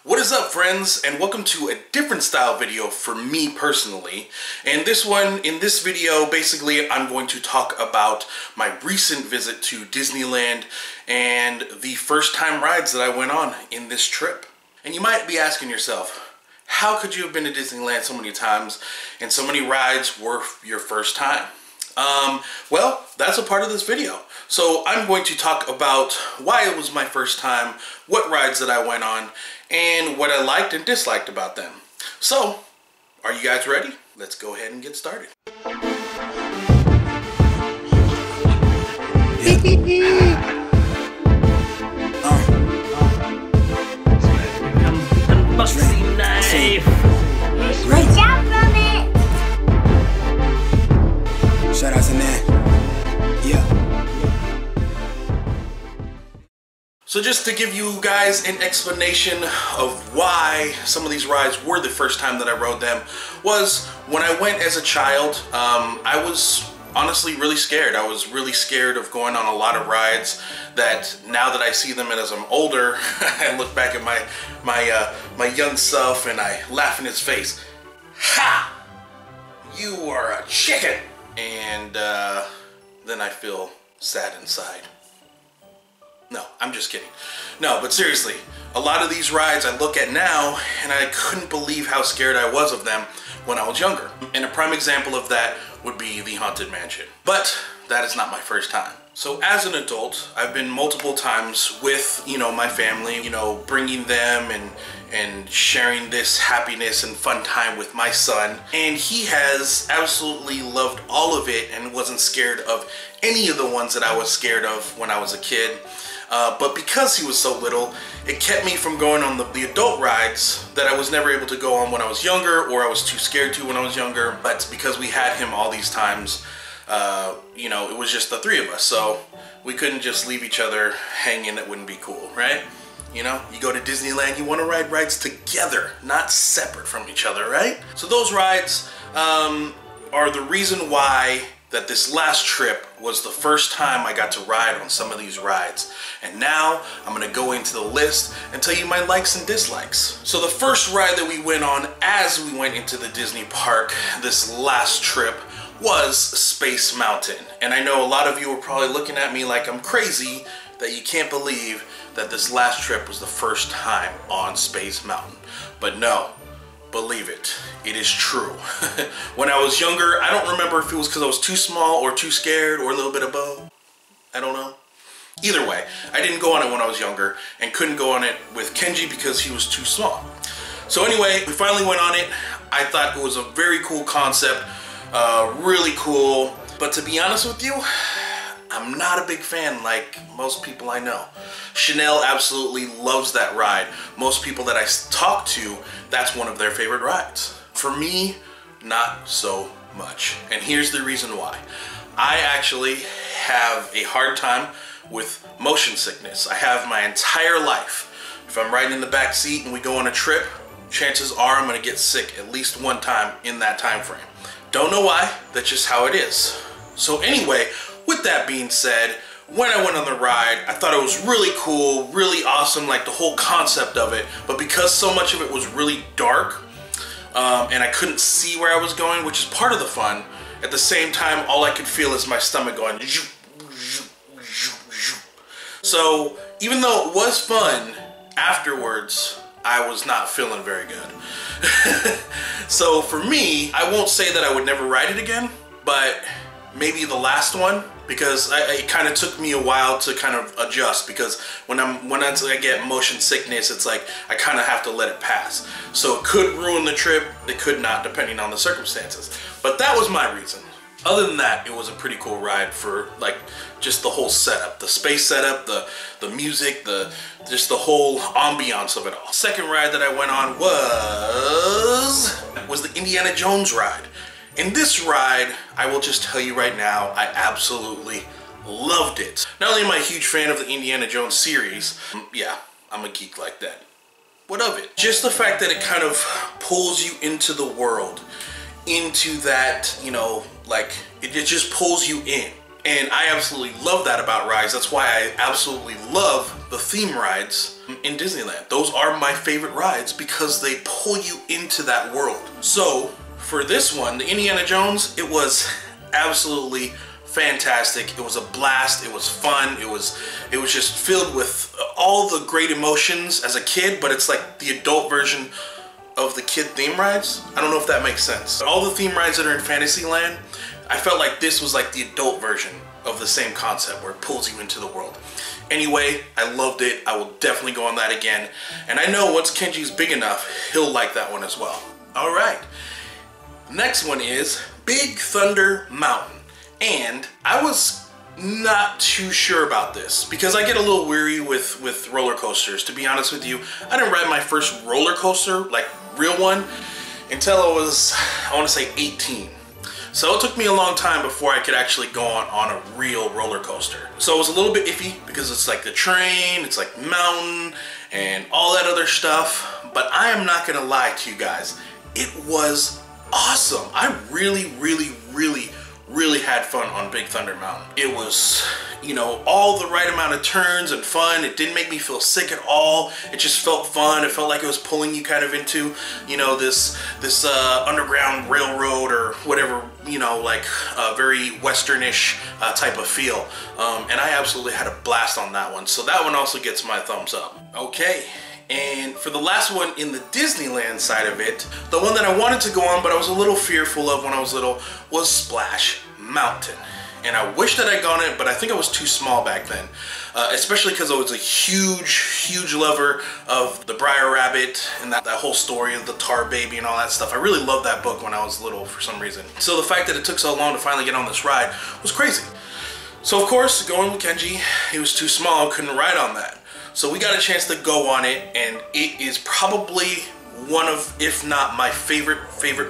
What is up, friends, and welcome to a different style video for me personally. And in this video, basically I'm going to talk about my recent visit to Disneyland and the first time rides that I went on in this trip. And you might be asking yourself, how could you have been to Disneyland so many times and so many rides were your first time? Well, that's a part of this video. So I'm going to talk about why it was my first time, what rides that I went on, and what I liked and disliked about them. So, are you guys ready? Let's go ahead and get started. Unboxing knife. Watch out from it. Shout outs in there. Yeah. So just to give you guys an explanation of why some of these rides were the first time that I rode them, was when I went as a child, I was honestly really scared. I was really scared of going on a lot of rides that now that I see them and as I'm older, I look back at my young self and I laugh in his face. Ha! You are a chicken! And then I feel sad inside. No, I'm just kidding. No, but seriously, a lot of these rides I look at now and I couldn't believe how scared I was of them when I was younger. And a prime example of that would be the Haunted Mansion. But that is not my first time. So as an adult, I've been multiple times with, my family, bringing them and sharing this happiness and fun time with my son. And he has absolutely loved all of it and wasn't scared of any of the ones that I was scared of when I was a kid. But because he was so little, it kept me from going on the adult rides that I was never able to go on when I was younger, or I was too scared to when I was younger. But because we had him all these times, it was just the three of us, so we couldn't just leave each other hanging. It wouldn't be cool, right? You go to Disneyland, you want to ride rides together, not separate from each other, right? So those rides are the reason why that this last trip was the first time I got to ride on some of these rides. And now I'm gonna go into the list and tell you my likes and dislikes. So the first ride that we went on as we went into the Disney park this last trip was Space Mountain. And I know a lot of you are probably looking at me like I'm crazy that you can't believe that this last trip was the first time on Space Mountain. But no, believe it, it is true. When I was younger, I don't remember if it was because I was too small or too scared or a little bit of both. I don't know. Either way, I didn't go on it when I was younger and couldn't go on it with Kenji because he was too small. So anyway, we finally went on it. I thought it was a very cool concept, really cool. But to be honest with you, I'm not a big fan like most people I know. Chanel absolutely loves that ride. Most people that I talk to, that's one of their favorite rides. For me, not so much. And here's the reason why. I actually have a hard time with motion sickness. I have my entire life. If I'm riding in the back seat and we go on a trip, chances are I'm gonna get sick at least one time in that time frame. Don't know why, that's just how it is. So anyway, with that being said, when I went on the ride, I thought it was really cool, really awesome, like the whole concept of it. But because so much of it was really dark, and I couldn't see where I was going, which is part of the fun, at the same time, all I could feel is my stomach going. So even though it was fun, afterwards, I was not feeling very good. So for me, I won't say that I would never ride it again, but maybe the last one, because it kind of took me a while to kind of adjust, because when I get motion sickness, it's like I kind of have to let it pass. So it could ruin the trip, it could not, depending on the circumstances. But that was my reason. Other than that, it was a pretty cool ride for like just the whole setup, the space setup, the music, just the whole ambiance of it all. Second ride that I went on was the Indiana Jones ride. In this ride, I will just tell you right now, I absolutely loved it. Not only am I a huge fan of the Indiana Jones series, yeah, I'm a geek like that. What of it? Just the fact that it kind of pulls you into the world, into that, like, it just pulls you in. And I absolutely love that about rides. That's why I absolutely love the theme rides in Disneyland. Those are my favorite rides because they pull you into that world. So for this one, the Indiana Jones, it was absolutely fantastic. It was a blast. It was fun. It was just filled with all the great emotions as a kid, but it's like the adult version of the kid theme rides. I don't know if that makes sense. All the theme rides that are in Fantasyland, I felt like this was like the adult version of the same concept where it pulls you into the world. Anyway, I loved it. I will definitely go on that again. And I know once Kenji's big enough, he'll like that one as well. All right. Next one is Big Thunder Mountain. And I was not too sure about this because I get a little weary with roller coasters. To be honest with you, I didn't ride my first roller coaster, like real one, until I was, I want to say 18. So it took me a long time before I could actually go on a real roller coaster. So it was a little bit iffy because it's like the train, it's like mountain and all that other stuff. But I am not gonna lie to you guys, it was awesome. I really had fun on Big Thunder Mountain. It was, you know, all the right amount of turns and fun. It didn't make me feel sick at all. It just felt fun. It felt like it was pulling you kind of into, you know, this underground railroad or whatever, you know, like a very westernish type of feel. And I absolutely had a blast on that one. So that one also gets my thumbs up. Okay. And for the last one in the Disneyland side of it, the one that I wanted to go on but I was a little fearful of when I was little was Splash Mountain. And I wish that I'd gone it, but I think I was too small back then. Especially because I was a huge lover of the Briar Rabbit and that whole story of the tar baby and all that stuff. I really loved that book when I was little for some reason. So the fact that it took so long to finally get on this ride was crazy. So of course, going with Kenji, he was too small, couldn't ride on that. So we got a chance to go on it, and it is probably one of, if not my favorite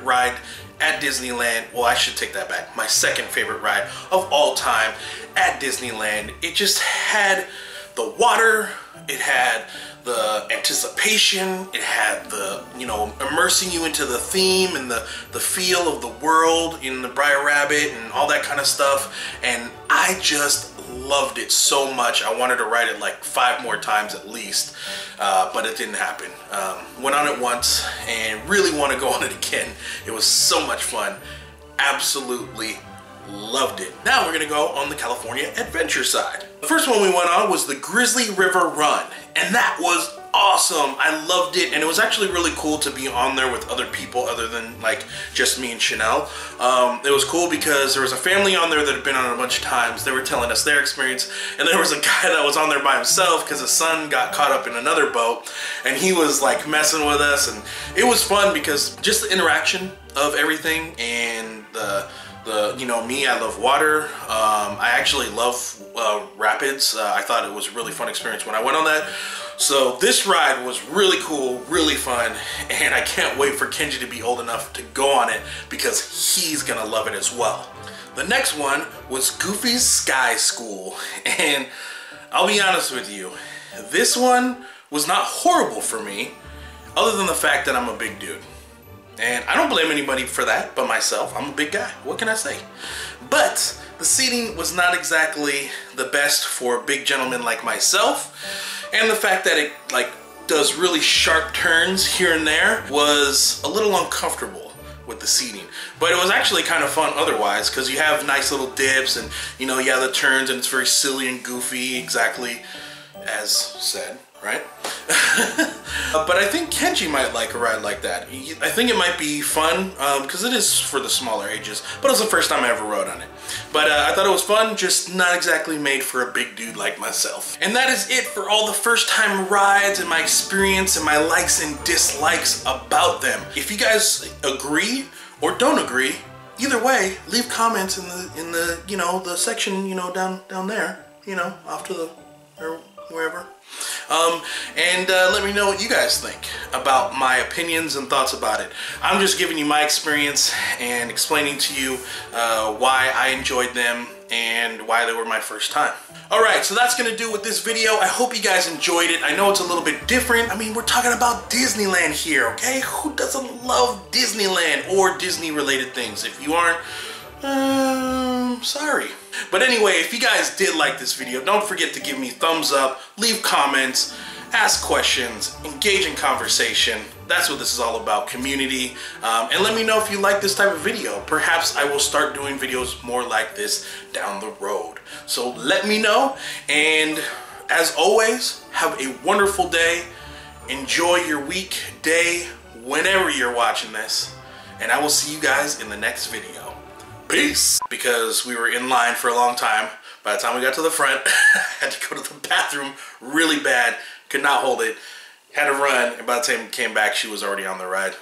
ride at Disneyland. Well, I should take that back. My second favorite ride of all time at Disneyland. It just had the water, it had the anticipation, it had the, you know, immersing you into the theme and the feel of the world in the Briar Rabbit and all that kind of stuff. And I just loved it so much. I wanted to ride it like 5 more times at least, but it didn't happen. Went on it once and really want to go on it again. It was so much fun. Absolutely loved it. Now we're gonna go on the California Adventure side. The first one we went on was the Grizzly River Run, and that was awesome. I loved it, and it was actually really cool to be on there with other people other than like just me and Chanel. It was cool because there was a family on there that had been on it a bunch of times. They were telling us their experience, and there was a guy that was on there by himself because his son got caught up in another boat, and he was like messing with us, and it was fun because just the interaction of everything and the you know, me, I love water. I actually love rapids. I thought it was a really fun experience when I went on that. So this ride was really cool, really fun, and I can't wait for Kenji to be old enough to go on it because he's gonna love it as well. The next one was Goofy's Sky School, and I'll be honest with you, this one was not horrible for me, other than the fact that I'm a big dude. And I don't blame anybody for that but myself. I'm a big guy. What can I say? But the seating was not exactly the best for a big gentleman like myself. And the fact that it like does really sharp turns here and there was a little uncomfortable with the seating. But it was actually kind of fun otherwise because you have nice little dips and, you know, you have the turns and it's very silly and goofy, exactly as said, right? But I think Kenji might like a ride like that. I think it might be fun because it is for the smaller ages, but it was the first time I ever rode on it. But I thought it was fun, just not exactly made for a big dude like myself. And that is it for all the first time rides and my experience and my likes and dislikes about them. If you guys agree or don't agree, either way, leave comments in the you know, the section, you know, down there, you know, off to the, or wherever. And let me know what you guys think about my opinions and thoughts about it. I'm just giving you my experience and explaining to you why I enjoyed them and why they were my first time. Alright, so that's gonna do with this video. I hope you guys enjoyed it. I know it's a little bit different. I mean, we're talking about Disneyland here, okay? Who doesn't love Disneyland or Disney related things? If you aren't, sorry. But anyway, if you guys did like this video, don't forget to give me thumbs up, leave comments, ask questions, engage in conversation. That's what this is all about, community. And let me know if you like this type of video. Perhaps I will start doing videos more like this down the road. So let me know. And as always, have a wonderful day. Enjoy your week, day, whenever you're watching this. And I will see you guys in the next video. Peace! Because we were in line for a long time. By the time we got to the front, I had to go to the bathroom really bad. Could not hold it. Had to run, and by the time we came back, she was already on the ride.